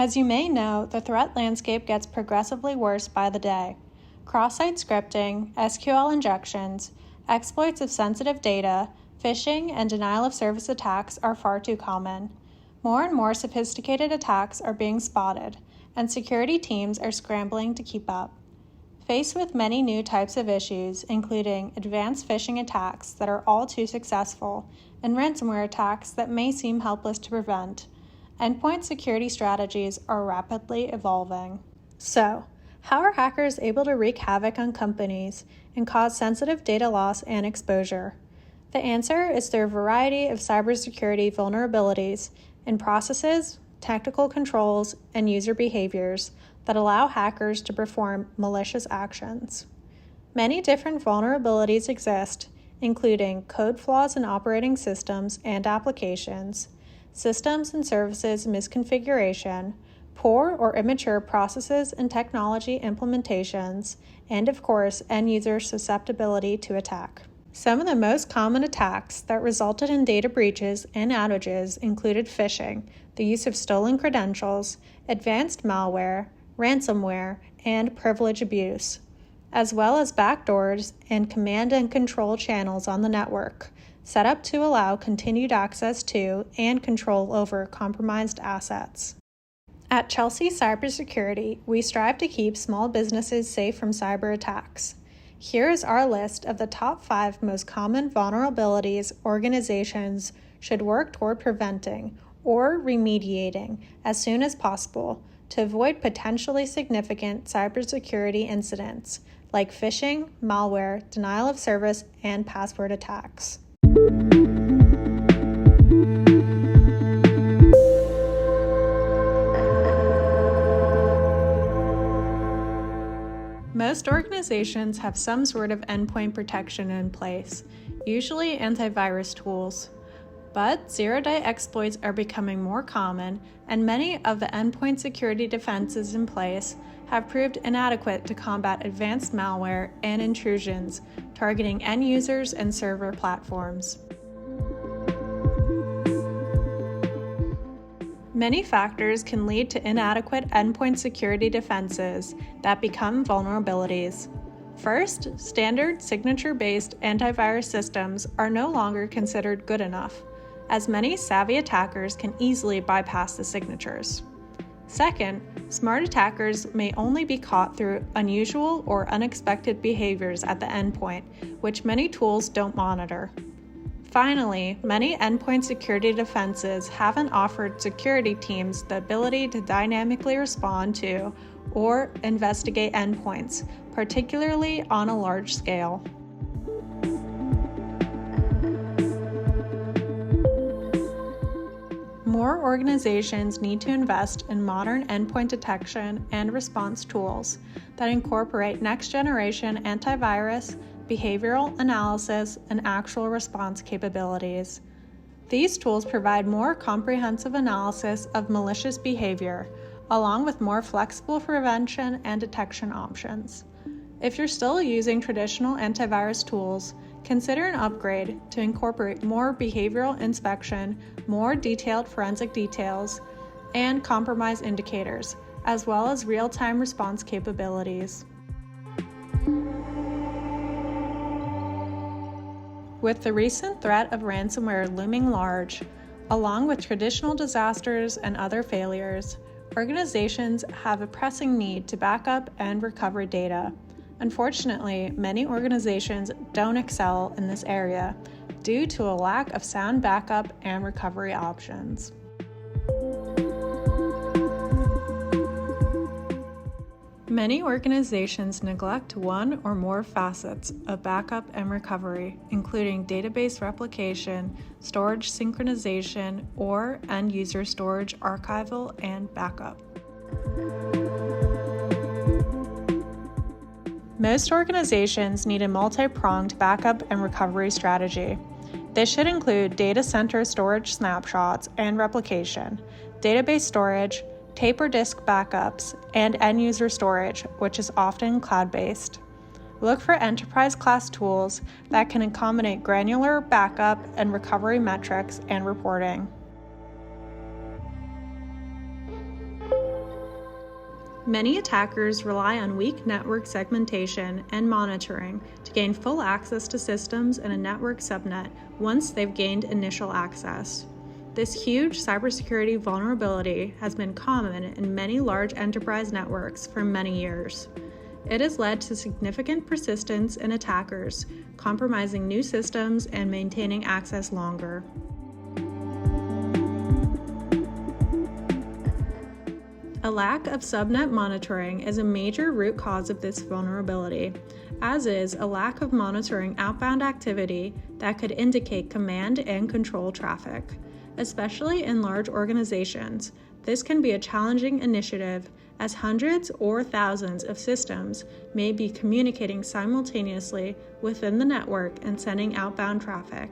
As you may know, the threat landscape gets progressively worse by the day. Cross-site scripting, SQL injections, exploits of sensitive data, phishing, and denial-of-service attacks are far too common. More and more sophisticated attacks are being spotted, and security teams are scrambling to keep up. Faced with many new types of issues, including advanced phishing attacks that are all too successful and ransomware attacks that may seem helpless to prevent, endpoint security strategies are rapidly evolving. So, how are hackers able to wreak havoc on companies and cause sensitive data loss and exposure? The answer is through a variety of cybersecurity vulnerabilities in processes, technical controls, and user behaviors that allow hackers to perform malicious actions. Many different vulnerabilities exist, including code flaws in operating systems and applications, systems and services misconfiguration, poor or immature processes and technology implementations, and of course, end-user susceptibility to attack. Some of the most common attacks that resulted in data breaches and outages included phishing, the use of stolen credentials, advanced malware, ransomware, and privilege abuse, as well as backdoors and command and control channels on the network, set up to allow continued access to and control over compromised assets. At Chelsea Cybersecurity, we strive to keep small businesses safe from cyber attacks. Here is our list of the top 5 most common vulnerabilities organizations should work toward preventing or remediating as soon as possible to avoid potentially significant cybersecurity incidents like phishing, malware, denial of service, and password attacks. Most organizations have some sort of endpoint protection in place, usually antivirus tools. But zero-day exploits are becoming more common, and many of the endpoint security defenses in place have proved inadequate to combat advanced malware and intrusions targeting end users and server platforms. Many factors can lead to inadequate endpoint security defenses that become vulnerabilities. First, standard signature-based antivirus systems are no longer considered good enough, as many savvy attackers can easily bypass the signatures. Second, smart attackers may only be caught through unusual or unexpected behaviors at the endpoint, which many tools don't monitor. Finally, many endpoint security defenses haven't offered security teams the ability to dynamically respond to or investigate endpoints, particularly on a large scale. More organizations need to invest in modern endpoint detection and response tools that incorporate next-generation antivirus, behavioral analysis, and actual response capabilities. These tools provide more comprehensive analysis of malicious behavior, along with more flexible prevention and detection options. If you're still using traditional antivirus tools, consider an upgrade to incorporate more behavioral inspection, more detailed forensic details, and compromise indicators, as well as real-time response capabilities. With the recent threat of ransomware looming large, along with traditional disasters and other failures, organizations have a pressing need to back up and recover data. Unfortunately, many organizations don't excel in this area due to a lack of sound backup and recovery options. Many organizations neglect one or more facets of backup and recovery, including database replication, storage synchronization, or end-user storage archival and backup. Most organizations need a multi-pronged backup and recovery strategy. This should include data center storage snapshots and replication, database storage, tape or disk backups, and end-user storage, which is often cloud-based. Look for enterprise-class tools that can accommodate granular backup and recovery metrics and reporting. Many attackers rely on weak network segmentation and monitoring to gain full access to systems in a network subnet once they've gained initial access. This huge cybersecurity vulnerability has been common in many large enterprise networks for many years. It has led to significant persistence in attackers, compromising new systems and maintaining access longer. A lack of subnet monitoring is a major root cause of this vulnerability, as is a lack of monitoring outbound activity that could indicate command and control traffic. Especially in large organizations, this can be a challenging initiative as hundreds or thousands of systems may be communicating simultaneously within the network and sending outbound traffic.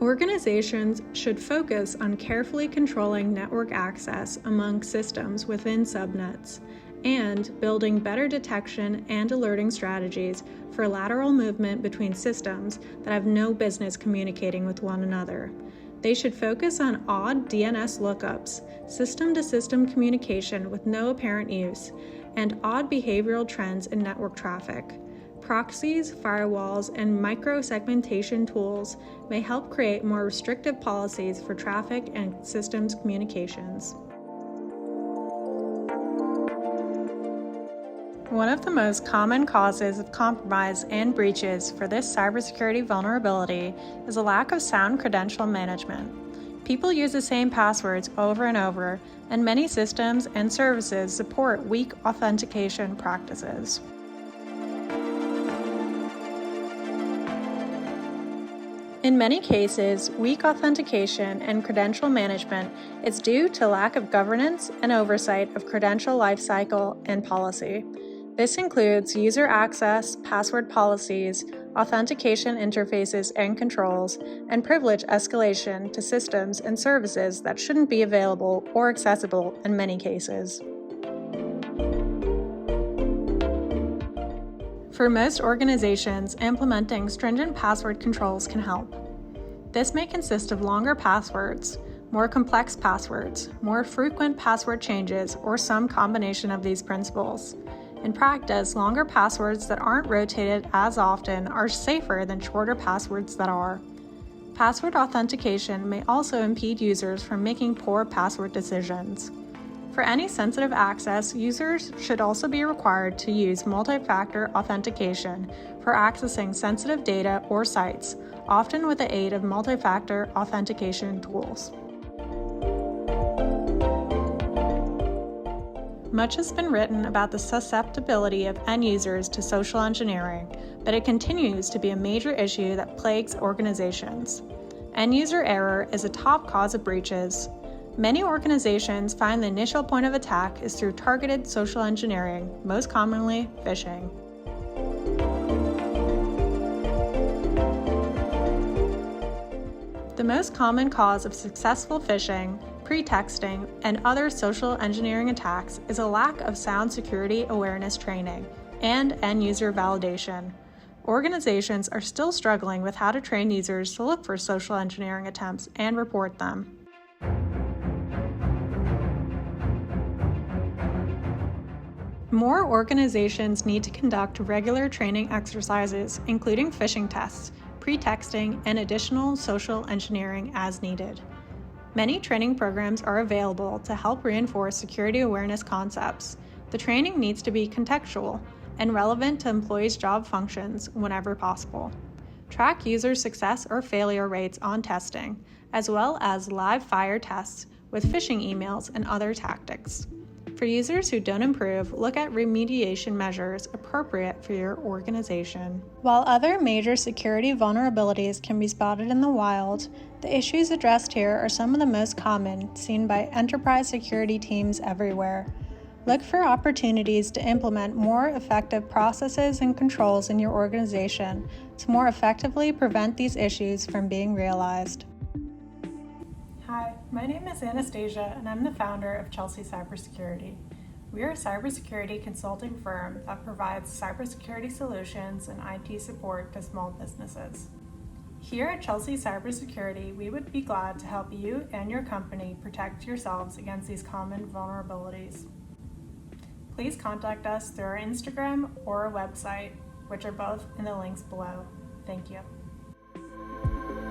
Organizations should focus on carefully controlling network access among systems within subnets and building better detection and alerting strategies for lateral movement between systems that have no business communicating with one another. They should focus on odd DNS lookups, system-to-system communication with no apparent use, and odd behavioral trends in network traffic. Proxies, firewalls, and micro-segmentation tools may help create more restrictive policies for traffic and systems communications. One of the most common causes of compromise and breaches for this cybersecurity vulnerability is a lack of sound credential management. People use the same passwords over and over, and many systems and services support weak authentication practices. In many cases, weak authentication and credential management is due to lack of governance and oversight of credential lifecycle and policy. This includes user access, password policies, authentication interfaces and controls, and privilege escalation to systems and services that shouldn't be available or accessible in many cases. For most organizations, implementing stringent password controls can help. This may consist of longer passwords, more complex passwords, more frequent password changes, or some combination of these principles. In practice, longer passwords that aren't rotated as often are safer than shorter passwords that are. Password authentication may also impede users from making poor password decisions. For any sensitive access, users should also be required to use multi-factor authentication for accessing sensitive data or sites, often with the aid of multi-factor authentication tools. Much has been written about the susceptibility of end users to social engineering, but it continues to be a major issue that plagues organizations. End user error is a top cause of breaches. Many organizations find the initial point of attack is through targeted social engineering, most commonly phishing. The most common cause of successful phishing, pretexting, and other social engineering attacks is a lack of sound security awareness training and end-user validation. Organizations are still struggling with how to train users to look for social engineering attempts and report them. More organizations need to conduct regular training exercises, including phishing tests, pretexting, and additional social engineering as needed. Many training programs are available to help reinforce security awareness concepts. The training needs to be contextual and relevant to employees' job functions whenever possible. Track user success or failure rates on testing, as well as live fire tests with phishing emails and other tactics. For users who don't improve, look at remediation measures appropriate for your organization. While other major security vulnerabilities can be spotted in the wild, the issues addressed here are some of the most common seen by enterprise security teams everywhere. Look for opportunities to implement more effective processes and controls in your organization to more effectively prevent these issues from being realized. Hi, my name is Anastasia, and I'm the founder of Chelsea Cybersecurity. We are a cybersecurity consulting firm that provides cybersecurity solutions and IT support to small businesses. Here at Chelsea Cybersecurity, we would be glad to help you and your company protect yourselves against these common vulnerabilities. Please contact us through our Instagram or our website, which are both in the links below. Thank you.